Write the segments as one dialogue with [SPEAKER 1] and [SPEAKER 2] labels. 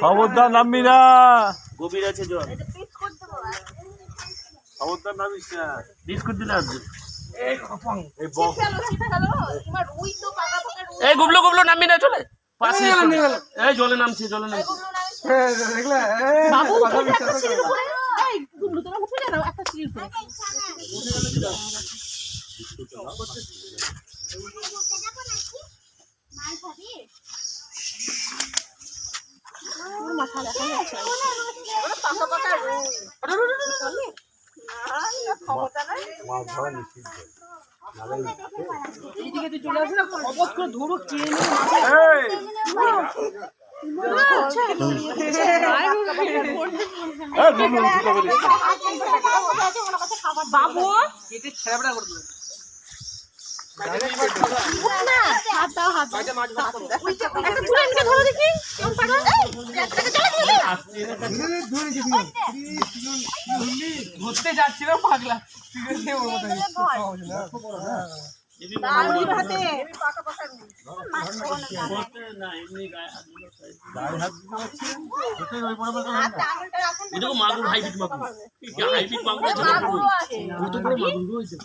[SPEAKER 1] খবরদার নামবি না,
[SPEAKER 2] গভীর আছে জল।
[SPEAKER 1] খবরদার নামিস না।
[SPEAKER 2] বিস্কুট দিলে আসবে।
[SPEAKER 3] এই গুবলু গুবলু নামবি না, চলে
[SPEAKER 2] পাশে এই জলে নামছে, জলে নামছে।
[SPEAKER 4] বাবু একটা সিঁড়ির উপরে, এই গুবলু তোরা উঠে যাও একটা সিঁড়ির উপরে। মাথা দেখা যাচ্ছে পাকা পাকা রুই। ক্ষমতা নাই,
[SPEAKER 1] মাছ ধরা নিষিদ্ধ।
[SPEAKER 4] এইদিকে তুই চলে আসে না, খবর করে ধরো চেয়ে বাবু ছেড়া করে দেবে। ঘুরতে যাচ্ছিলাম পাগলা,
[SPEAKER 2] মাগুর হাইব্রিড মাগুর, হাইব্রিড মাগুর আছে, কত বড় মাগুর হয়েছে।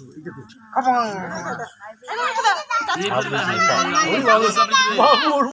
[SPEAKER 1] মাগুর